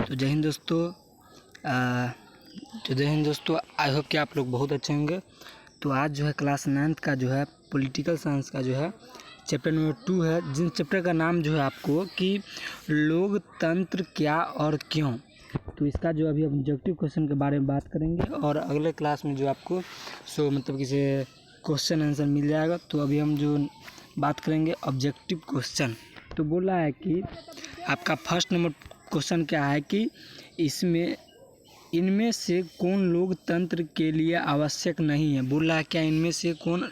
तो जय हिंद दोस्तों। आई होप कि आप लोग बहुत अच्छे होंगे। तो आज जो है क्लास 9th का जो है पॉलिटिकल साइंस का जो है चैप्टर नंबर 2 है, जिन चैप्टर का नाम जो है आपको कि लोकतंत्र क्या और क्यों। तो इसका जो अभी ऑब्जेक्टिव क्वेश्चन के बारे में बात करेंगे और अगले क्लास में जो आपको मतलब किसी क्वेश्चन आंसर मिल जाएगा। तो अभी हम जो बात करेंगे ऑब्जेक्टिव क्वेश्चन। तो बोला है कि आपका फर्स्ट नंबर क्वेश्चन क्या है कि इनमें से कौन लोकतंत्र के लिए आवश्यक नहीं है। बोला है क्या इनमें से कौन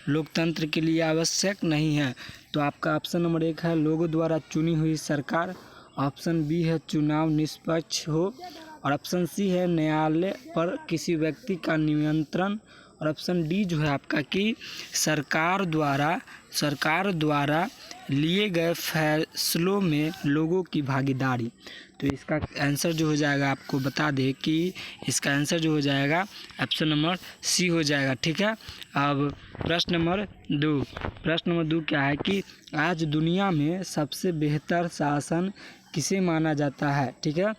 लोकतंत्र के लिए आवश्यक नहीं है। तो आपका ऑप्शन नंबर 1 है लोगों द्वारा चुनी हुई सरकार, ऑप्शन बी है चुनाव निष्पक्ष हो, और ऑप्शन सी है न्यायालय पर किसी व्यक्ति का नियंत्रण, और ऑप्शन डी जो है आपका कि सरकार द्वारा लिए गए फैसलों में लोगों की भागीदारी। तो इसका आंसर जो हो जाएगा आपको बता दें कि इसका आंसर जो हो जाएगा ऑप्शन नंबर सी हो जाएगा। ठीक है। अब प्रश्न नंबर 2 क्या है कि आज दुनिया में सबसे बेहतर शासन किसे माना जाता है। ठीक है।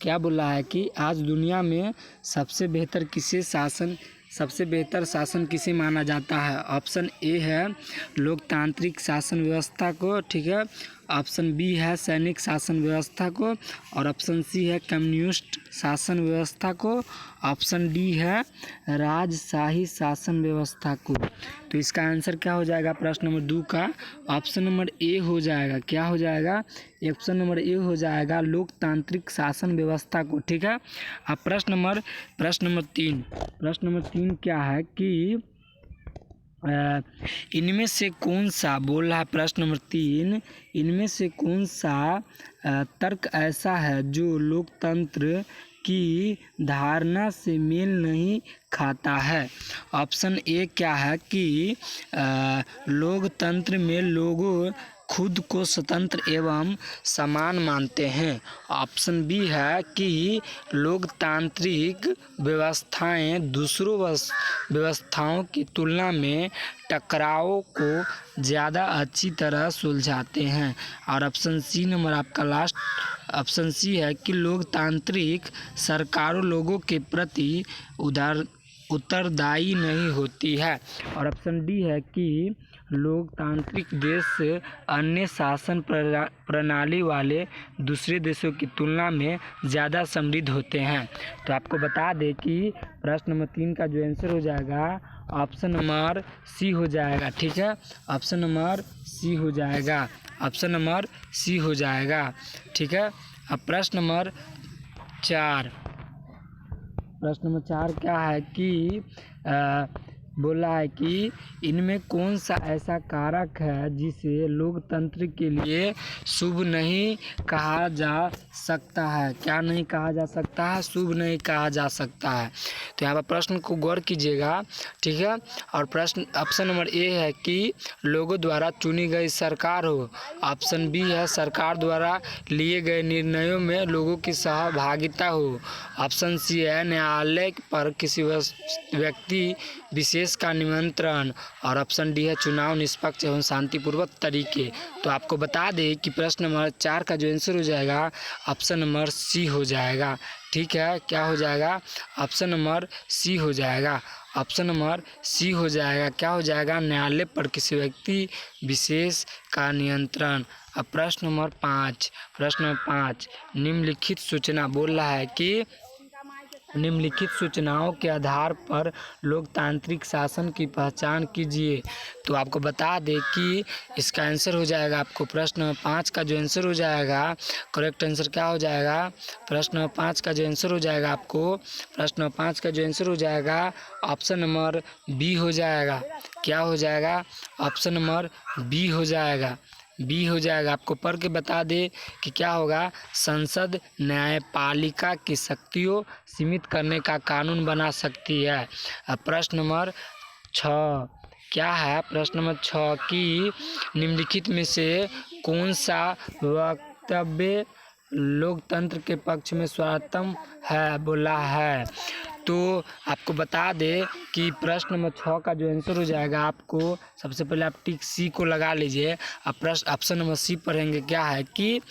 क्या बोला है कि आज दुनिया में सबसे बेहतर शासन किसे माना जाता है। ऑप्शन ए है लोकतांत्रिक शासन व्यवस्था को। ठीक है। ऑप्शन बी है सैनिक शासन व्यवस्था को, और ऑप्शन सी है कम्युनिस्ट शासन व्यवस्था को, ऑप्शन डी है राजशाही शासन व्यवस्था को। तो इसका आंसर क्या हो जाएगा प्रश्न नंबर 2 का ऑप्शन नंबर ए हो जाएगा। क्या हो जाएगा? ऑप्शन नंबर ए हो जाएगा लोकतांत्रिक शासन व्यवस्था को। ठीक है। अब प्रश्न नंबर 3 क्या है कि इनमें से कौन सा बोल रहा है प्रश्न नंबर 3, इनमें से कौन सा तर्क ऐसा है जो लोकतंत्र की धारणा से मेल नहीं खाता है। ऑप्शन ए क्या है कि लोकतंत्र में लोग खुद को स्वतंत्र एवं समान मानते हैं। ऑप्शन बी है कि लोकतांत्रिक व्यवस्थाएं दूसरों व्यवस्थाओं की तुलना में टकराव को ज़्यादा अच्छी तरह सुलझाते हैं, और ऑप्शन सी नंबर आपका लास्ट ऑप्शन सी है कि लोकतांत्रिक सरकारों लोगों के प्रति उत्तरदायी नहीं होती है, और ऑप्शन डी है कि लोकतांत्रिक देश अन्य शासन प्रणाली वाले दूसरे देशों की तुलना में ज़्यादा समृद्ध होते हैं। तो आपको बता दें कि प्रश्न नंबर 3 का जो आंसर हो जाएगा ऑप्शन नंबर सी हो जाएगा। ठीक है। ऑप्शन नंबर सी हो जाएगा। ठीक है। अब प्रश्न नंबर 4 क्या है कि बोला है कि इनमें कौन सा ऐसा कारक है जिसे लोकतंत्र के लिए शुभ नहीं कहा जा सकता है। क्या नहीं कहा जा सकता है? शुभ नहीं कहा जा सकता है। तो यहाँ पर प्रश्न को गौर कीजिएगा। ठीक है। और प्रश्न ऑप्शन नंबर ए है कि लोगों द्वारा चुनी गई सरकार हो, ऑप्शन बी है सरकार द्वारा लिए गए निर्णयों में लोगों की सहभागिता हो, ऑप्शन सी है न्यायालय पर किसी व्यक्ति विशेष का निमंत्रण, और ऑप्शन डी है चुनाव निष्पक्ष एवं शांतिपूर्वक तरीके। तो आपको बता दें कि प्रश्न नंबर 4 का जो आंसर हो जाएगा ऑप्शन नंबर सी हो जाएगा। ठीक है। क्या हो जाएगा? ऑप्शन नंबर सी हो जाएगा। क्या हो जाएगा? न्यायालय पर किसी व्यक्ति विशेष का नियंत्रण। अब प्रश्न नंबर 5 निम्नलिखित सूचना बोल रहा है कि निम्नलिखित सूचनाओं के आधार पर लोकतांत्रिक शासन की पहचान कीजिए। तो आपको बता दें कि इसका आंसर हो जाएगा आपको प्रश्न नंबर 5 का जो आंसर हो जाएगा करेक्ट आंसर क्या हो जाएगा? प्रश्न नंबर 5 का जो आंसर हो जाएगा ऑप्शन नंबर बी हो जाएगा। क्या हो जाएगा? ऑप्शन नंबर बी हो जाएगा। आपको पढ़ के बता दे कि क्या होगा। संसद न्यायपालिका की शक्तियों सीमित करने का कानून बना सकती है। प्रश्न नंबर 6 क्या है? प्रश्न नंबर 6 कि निम्नलिखित में से कौन सा वक्तव्य लोकतंत्र के पक्ष में सर्वोत्तम है बोला है। तो आपको बता दें कि प्रश्न नंबर 6 का जो आंसर हो जाएगा, आपको सबसे पहले आप टिक सी को लगा लीजिए। अब प्रश्न ऑप्शन नंबर सी पढ़ेंगे, क्या है कि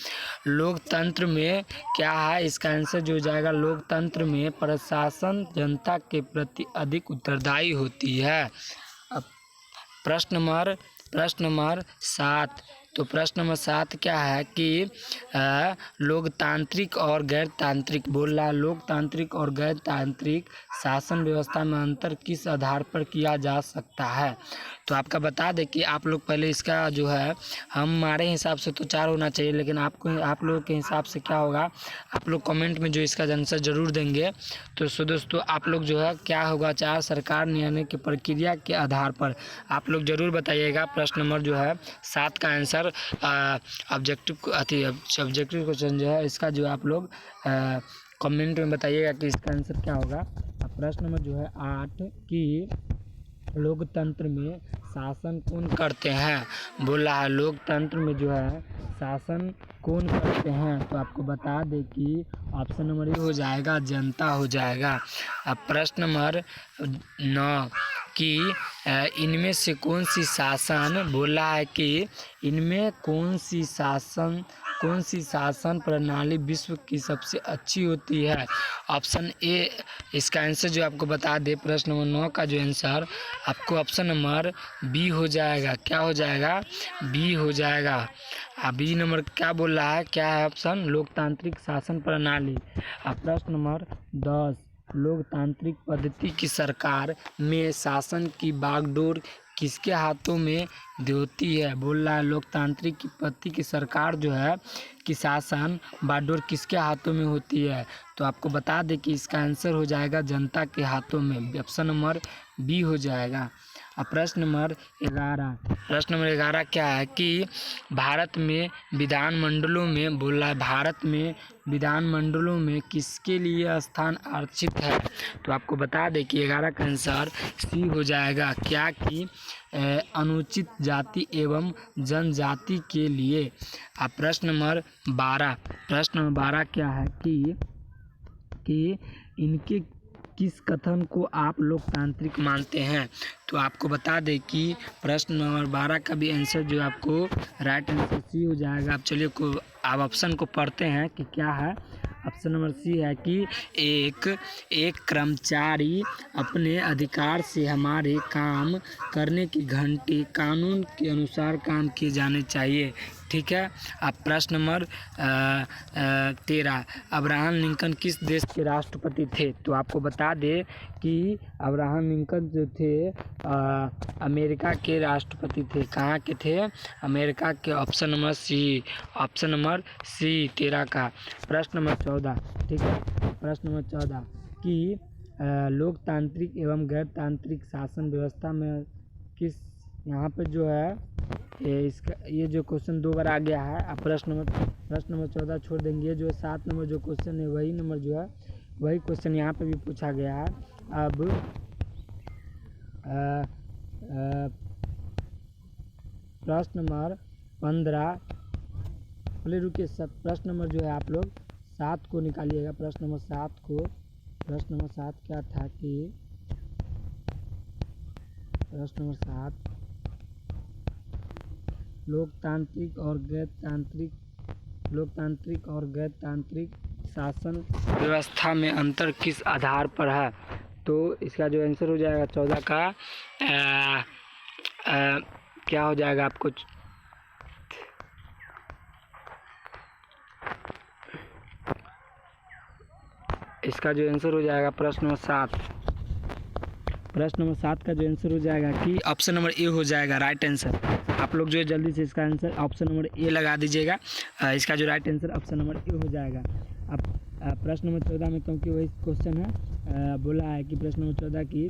लोकतंत्र में क्या है, इसका आंसर जो हो जाएगा लोकतंत्र में प्रशासन जनता के प्रति अधिक उत्तरदायी होती है। अब प्रश्न नंबर 7, तो प्रश्न नंबर 7 क्या है कि लोकतांत्रिक और गैरतांत्रिक बोल रहा है, लोकतांत्रिक और गैरतांत्रिक शासन व्यवस्था में अंतर किस आधार पर किया जा सकता है। तो आपका बता दें कि आप लोग पहले इसका जो है, हमारे हिसाब से तो 4 होना चाहिए, लेकिन आप लोगों के हिसाब से क्या होगा, आप लोग कमेंट में जो इसका आंसर ज़रूर देंगे। तो दोस्तों आप लोग जो है क्या होगा, 4 सरकार निर्णय की प्रक्रिया के आधार पर आप लोग ज़रूर बताइएगा। प्रश्न नंबर जो है 7 का आंसर सब्जेक्टिव क्वेश्चन जो है, इसका जो आप लोग कमेंट में बताइएगा कि इसका आंसर क्या होगा। अब प्रश्न नंबर जो है 8 कि लोकतंत्र में शासन कौन करते हैं, बोल रहा है लोकतंत्र में जो है शासन कौन करते हैं। तो आपको बता दें कि ऑप्शन नंबर ए हो जाएगा जनता हो जाएगा। अब प्रश्न नंबर 9 कि इनमें से कौन सी शासन, बोला है कि इनमें कौन सी शासन प्रणाली विश्व की सबसे अच्छी होती है। ऑप्शन ए इसका आंसर जो आपको बता दे, प्रश्न नंबर 9 का जो आंसर आपको ऑप्शन नंबर बी हो जाएगा। क्या हो जाएगा, बी हो जाएगा। बी नंबर क्या बोल रहा है, क्या है ऑप्शन, लोकतांत्रिक शासन प्रणाली। अब प्रश्न नंबर 10 लोकतांत्रिक पद्धति की सरकार में शासन की बागडोर किसके हाथों में होती है, बोल रहा है लोकतांत्रिक की पद्धति की सरकार जो है कि शासन बागडोर किसके हाथों में होती है। तो आपको बता दें कि इसका आंसर हो जाएगा जनता के हाथों में, ऑप्शन नंबर बी हो जाएगा। अब प्रश्न नंबर 11 क्या है कि भारत में विधानमंडलों में, बोल रहा है भारत में विधानमंडलों में किसके लिए स्थान आरक्षित है। तो आपको बता दें कि 11 का आंसर सी हो जाएगा, क्या कि अनुसूचित जाति एवं जनजाति के लिए। अब प्रश्न नंबर 12 क्या है कि इनके किस कथन को आप लोकतांत्रिक मानते हैं। तो आपको बता दें कि प्रश्न नंबर 12 का भी आंसर जो आपको राइट आंसर सी हो जाएगा। अब चलिए आप ऑप्शन को पढ़ते हैं कि क्या है। ऑप्शन नंबर सी है कि एक कर्मचारी अपने अधिकार से हमारे काम करने की घंटे कानून के अनुसार काम किए जाने चाहिए। ठीक है। अब प्रश्न नंबर 13 अब्राहम लिंकन किस देश के राष्ट्रपति थे। तो आपको बता दें कि अब्राहम लिंकन जो थे अमेरिका के राष्ट्रपति थे। कहाँ के थे, अमेरिका के। ऑप्शन नंबर सी 13 का। प्रश्न नंबर 14, ठीक है। प्रश्न नंबर 14 कि लोकतांत्रिक एवं गैरतांत्रिक शासन व्यवस्था में किस, यहाँ पे जो है ये जो क्वेश्चन 2 बार आ गया है। अब प्रश्न नंबर 14 छोड़ देंगे। ये जो 7 नंबर जो क्वेश्चन है वही नंबर जो है वही क्वेश्चन यहाँ पे भी पूछा गया है। अब प्रश्न नंबर 15, पहले रुकिए, प्रश्न नंबर जो है आप लोग 7 को निकालिएगा। प्रश्न नंबर 7 क्या था कि प्रश्न नंबर 7 लोकतांत्रिक और गैरतांत्रिक शासन व्यवस्था में अंतर किस आधार पर है। तो इसका जो आंसर हो जाएगा 14 का क्या हो जाएगा आपको, इसका जो आंसर हो जाएगा प्रश्न नंबर 7 का जो आंसर हो जाएगा कि ऑप्शन नंबर ए हो जाएगा राइट आंसर। आप लोग जो है जल्दी से इसका आंसर ऑप्शन नंबर ए लगा दीजिएगा। इसका जो right answer option number A हो जाएगा। अब प्रश्न नंबर 14 में क्योंकि वही क्वेश्चन है, बोला है कि प्रश्न नंबर 14 की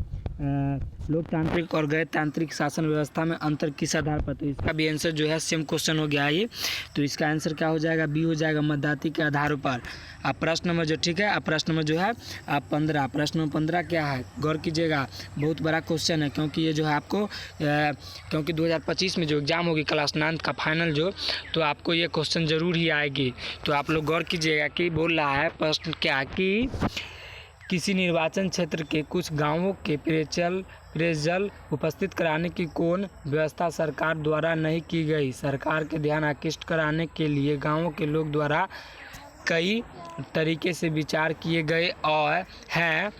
लोकतांत्रिक और गैरतांत्रिक शासन व्यवस्था में अंतर किस आधार पर। तो इसका भी आंसर जो है सेम क्वेश्चन हो गया ये। तो इसका आंसर क्या हो जाएगा, बी हो जाएगा, मतदाता के आधार पर। अब प्रश्न नंबर जो ठीक है, अब प्रश्न नंबर जो है 15, प्रश्न नंबर 15 क्या है, गौर कीजिएगा, बहुत बड़ा क्वेश्चन है। क्योंकि ये जो है आपको क्योंकि 2025 में जो एग्ज़ाम होगी क्लास 9 का फाइनल जो, तो आपको ये क्वेश्चन ज़रूर ही आएगी। तो आप लोग गौर कीजिएगा कि बोल रहा है प्रश्न क्या किसी निर्वाचन क्षेत्र के कुछ गांवों के पेयजल उपस्थित कराने की कौन व्यवस्था सरकार द्वारा नहीं की गई? सरकार के ध्यान आकृष्ट कराने के लिए गांवों के लोग द्वारा कई तरीके से विचार किए गए और हैं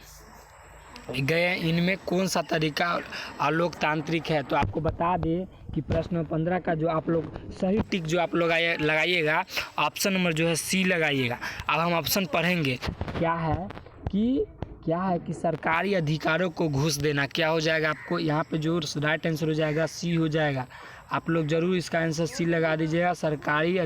गए, इनमें कौन सा तरीका अलोकतांत्रिक है? तो आपको बता दें कि प्रश्न नंबर 15 का जो आप लोग सही टिक जो आप लोग लगाइएगा, ऑप्शन नंबर जो है सी लगाइएगा। अब हम ऑप्शन पढ़ेंगे। क्या है कि सरकारी अधिकारों को घूस देना। क्या हो जाएगा आपको यहाँ पे जो राइट आंसर हो जाएगा सी हो जाएगा। आप लोग ज़रूर इसका आंसर सी लगा दीजिएगा। सरकारी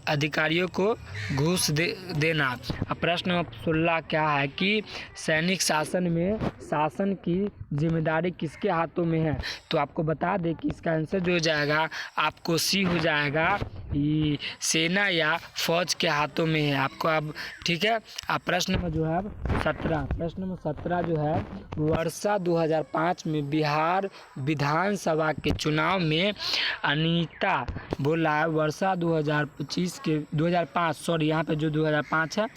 अधिकारियों को घूस देना। अब प्रश्न नंबर 16 क्या है कि सैनिक शासन में शासन की जिम्मेदारी किसके हाथों में है? तो आपको बता दें कि इसका आंसर जो हो जाएगा आपको सी हो जाएगा, ये सेना या फौज के हाथों में है आपको। अब ठीक है, अब प्रश्न नंबर जो है 17, प्रश्न नंबर 17 जो है वर्षा 2005 में बिहार विधानसभा के चुनाव में अनीता बोला है। वर्षा 2005 सॉरी यहाँ पे जो 2005 है,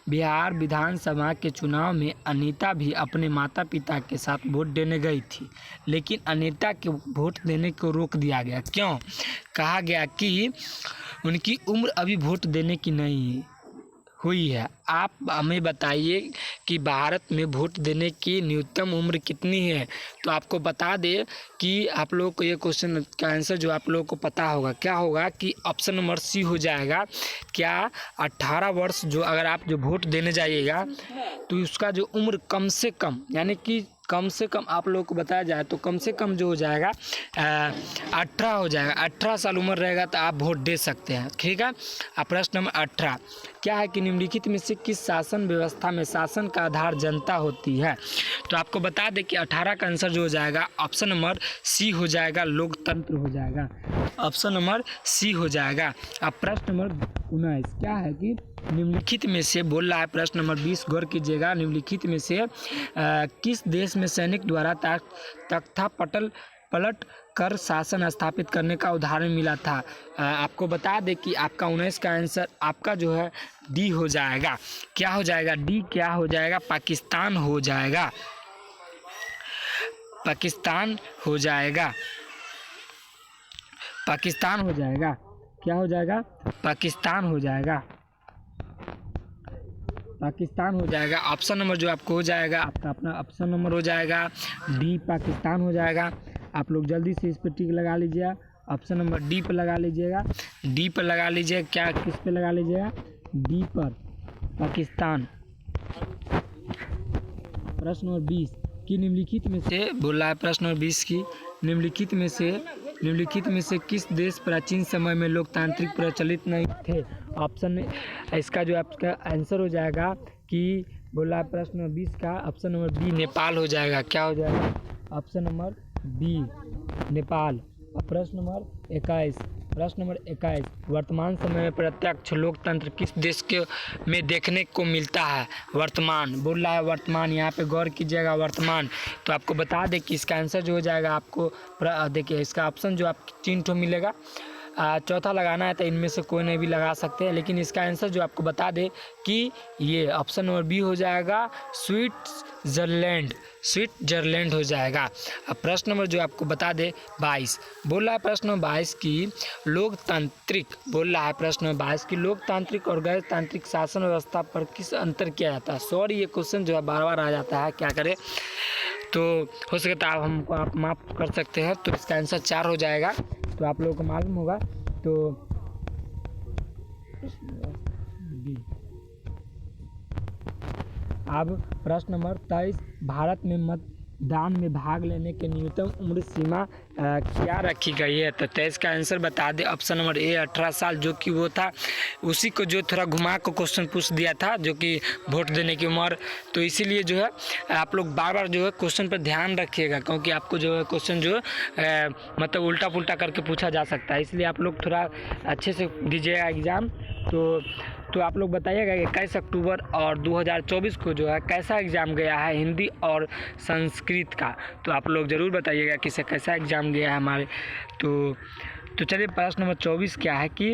बिहार विधानसभा के चुनाव में अनीता भी अपने माता पिता के साथ वोट देने गई थी, लेकिन अनीता के वोट देने को रोक दिया गया। क्यों? कहा गया कि उनकी उम्र अभी वोट देने की नहीं हुई है। आप हमें बताइए कि भारत में वोट देने की न्यूनतम उम्र कितनी है? तो आपको बता दें कि आप लोगों को ये क्वेश्चन का आंसर जो आप लोगों को पता होगा, क्या होगा कि ऑप्शन नंबर सी हो जाएगा। क्या 18 वर्ष जो अगर आप जो वोट देने जाइएगा तो उसका जो उम्र कम से कम, यानी कि कम से कम आप लोगों को बताया जाए तो कम से कम जो हो जाएगा 18 हो जाएगा। 18 साल उम्र रहेगा तो आप वोट दे सकते हैं। ठीक है। अब प्रश्न नंबर 18 क्या है कि निम्नलिखित में से किस शासन व्यवस्था में शासन का आधार जनता होती है? तो आपको बता दें कि 18 का आंसर जो हो जाएगा ऑप्शन नंबर सी हो जाएगा, लोकतंत्र हो जाएगा। ऑप्शन नंबर सी हो जाएगा। अब प्रश्न नंबर 19 क्या है कि निम्नलिखित में से बोल रहा है, प्रश्न नंबर 20 गौर कीजिएगा। निम्नलिखित में से किस देश में सैनिक द्वारा तख्ता पलट कर शासन स्थापित करने का उदाहरण मिला था? आपको बता दें कि आपका 19 का आंसर आपका जो है डी हो जाएगा। क्या हो जाएगा? डी क्या हो जाएगा? पाकिस्तान हो जाएगा। पाकिस्तान हो जाएगा। पाकिस्तान हो जाएगा। क्या हो जाएगा? पाकिस्तान हो जाएगा। पाकिस्तान हो जाएगा। ऑप्शन नंबर जो आपको हो जाएगा, आपका अपना ऑप्शन नंबर हो जाएगा डी, पाकिस्तान हो जाएगा। आप लोग जल्दी से इस पर टिक लगा लीजिएगा। ऑप्शन नंबर डी पर लगा लीजिएगा। डी पर लगा लीजिएगा। क्या किस पे लगा लीजिएगा? डी पर, पाकिस्तान। प्रश्न नंबर 20 की निम्नलिखित में से बोल रहा है, प्रश्न नंबर 20 की निम्नलिखित में से किस देश प्राचीन समय में लोकतांत्रिक प्रचलित नहीं थे? ऑप्शन में इसका जो आपका आंसर हो जाएगा कि बोला प्रश्न नंबर 20 का ऑप्शन नंबर बी नेपाल हो जाएगा। क्या हो जाएगा? Option number B Nepal. प्रश्न नंबर 21 वर्तमान समय में प्रत्यक्ष लोकतंत्र किस देश के में देखने को मिलता है? वर्तमान बोल रहा है, वर्तमान। यहाँ पे गौर कीजिएगा, वर्तमान। तो आपको बता दें कि इसका आंसर जो हो जाएगा आपको देखिए इसका ऑप्शन जो आपको 3 ठो मिलेगा। चौथा लगाना है तो इनमें से कोई नहीं भी लगा सकते हैं, लेकिन इसका आंसर जो आपको बता दे कि ये ऑप्शन नंबर बी हो जाएगा, स्विट्जरलैंड हो जाएगा। अब प्रश्न नंबर जो आपको बता दे 22 बोल रहा है, प्रश्न नंबर 22 की लोकतांत्रिक बोल रहा है, प्रश्न नंबर 22 की लोकतांत्रिक और गैर तांत्रिक शासन व्यवस्था पर किस अंतर किया जाता है? सॉरी ये क्वेश्चन जो है बार बार आ जाता है, क्या करें। तो हो सके तो आप माफ़ कर सकते हैं। तो इसका आंसर 4 हो जाएगा। तो आप लोगों को मालूम होगा। तो अब प्रश्न नंबर 23 भारत में मतदान में भाग लेने के न्यूनतम उम्र सीमा क्या रखी गई है? तो 23 का आंसर बता दे ऑप्शन नंबर ए 18 साल, जो कि वो था उसी को जो थोड़ा घुमा को क्वेश्चन पूछ दिया था, जो कि वोट देने की उम्र। तो इसीलिए जो है आप लोग बार बार जो है क्वेश्चन पर ध्यान रखिएगा, क्योंकि आपको जो है क्वेश्चन जो है मतलब उल्टा पुल्टा करके पूछा जा सकता है। इसलिए आप लोग थोड़ा अच्छे से दीजिएगा एग्ज़ाम। तो आप लोग बताइएगा कि 21 अक्टूबर और 2024 को जो है कैसा एग्ज़ाम गया है हिंदी और संस्कृत का। तो आप लोग ज़रूर बताइएगा कि कैसा एग्ज़ाम गया है हमारे। तो चलिए प्रश्न नंबर 24 क्या है कि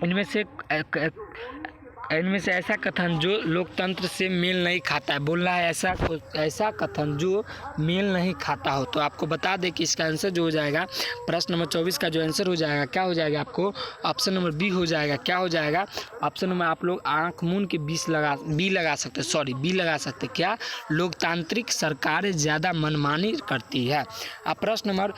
इनमें से इनमें से ऐसा कथन जो लोकतंत्र से मेल नहीं खाता है, बोल रहा है ऐसा कथन जो मेल नहीं खाता हो। तो आपको बता दें कि इसका आंसर जो हो जाएगा प्रश्न नंबर 24 का जो आंसर हो जाएगा क्या हो जाएगा, आपको ऑप्शन नंबर बी हो जाएगा। क्या हो जाएगा ऑप्शन नंबर, आप लोग आँख मून के बी लगा सकते। क्या लोकतांत्रिक सरकारें ज़्यादा मनमानी करती है। अब प्रश्न नंबर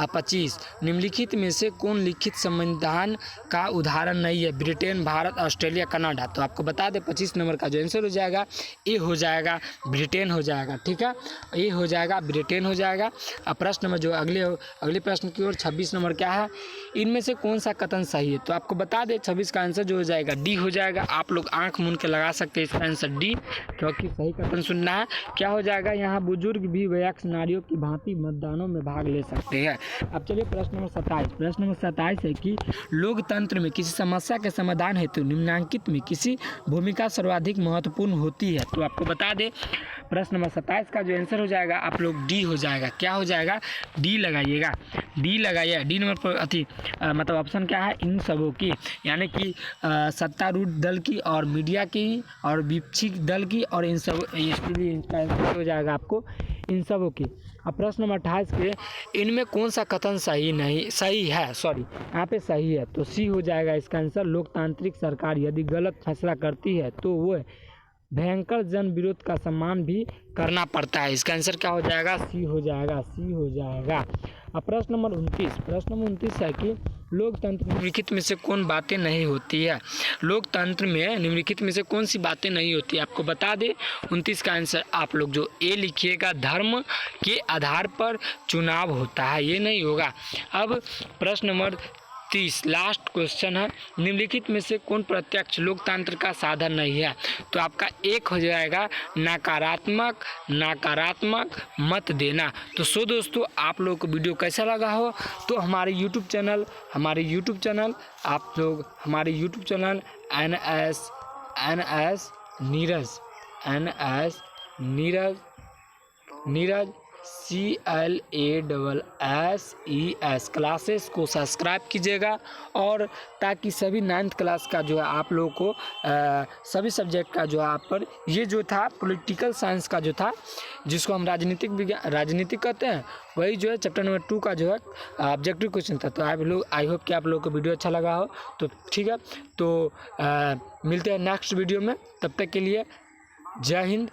25, निम्नलिखित में से कौन लिखित संविधान का उदाहरण नहीं है, ब्रिटेन, भारत, ऑस्ट्रेलिया, कनाडा। तो आपको बता दें 25 नंबर का जो आंसर हो जाएगा ए हो जाएगा, ब्रिटेन हो जाएगा। ठीक है, ए हो जाएगा, ब्रिटेन हो जाएगा। अब प्रश्न नंबर जो अगले प्रश्न की ओर 26 नंबर क्या है, इनमें से कौन सा कथन सही है। तो आपको बता दें 26 का आंसर जो हो जाएगा डी हो जाएगा। आप लोग आंख मूंद के लगा सकते हैं इसका आंसर डी, क्योंकि सही कथन सुनना है। क्या हो जाएगा, यहाँ बुजुर्ग भी वयस्क नारियों की भांति मतदानों में भाग ले सकते हैं। अब चलिए प्रश्न नंबर 27। प्रश्न नंबर 27 है कि लोकतंत्र में किसी समस्या के समाधान हेतु निम्नलिखित में किसी भूमिका सर्वाधिक महत्वपूर्ण होती है। तो आपको बता दें प्रश्न नंबर 27 का जो आंसर हो जाएगा आप लोग डी हो जाएगा। क्या हो जाएगा, डी लगाइएगा, डी लगाइए। डी नंबर पर मतलब ऑप्शन क्या है, इन सबों की, यानी कि सत्तारूढ़ दल की और मीडिया की और विपक्षी दल की और इन सब, इसलिए इनका आंसर हो जाएगा आपको इन सबों की। अब प्रश्न नंबर 28 के इनमें कौन सा कथन सही है, यहाँ पे सही है, तो सी हो जाएगा इसका आंसर। लोकतांत्रिक सरकार यदि गलत फैसला करती है तो वो भयंकर जन विरोध का सम्मान भी करना पड़ता है। इसका आंसर क्या हो जाएगा, सी हो जाएगा। अब प्रश्न नंबर 29 है कि लोकतंत्र में निम्नलिखित में से कौन बातें नहीं होती है। लोकतंत्र में निम्नलिखित में से कौन सी बातें नहीं होती है, आपको बता दे 29 का आंसर आप लोग जो ए लिखिएगा, धर्म के आधार पर चुनाव होता है, ये नहीं होगा। अब प्रश्न नंबर 30 लास्ट क्वेश्चन है, निम्नलिखित में से कौन प्रत्यक्ष लोकतंत्र का साधन नहीं है। तो आपका एक हो जाएगा नकारात्मक मत देना। तो दोस्तों आप लोगों को वीडियो कैसा लगा हो तो हमारे यूट्यूब चैनल आप लोग हमारे YouTube channel Neeraj CLASSES classes को सब्सक्राइब कीजिएगा, और ताकि सभी 9th क्लास का जो है आप लोगों को सभी सब्जेक्ट का जो है आप पर, ये जो था पॉलिटिकल साइंस का जो था जिसको हम राजनीतिक कहते हैं, वही जो है चैप्टर नंबर 2 का जो है ऑब्जेक्टिव क्वेश्चन था। तो आई होप कि आप लोगों को वीडियो अच्छा लगा हो। तो ठीक है, तो मिलते हैं नेक्स्ट वीडियो में, तब तक के लिए जय हिंद,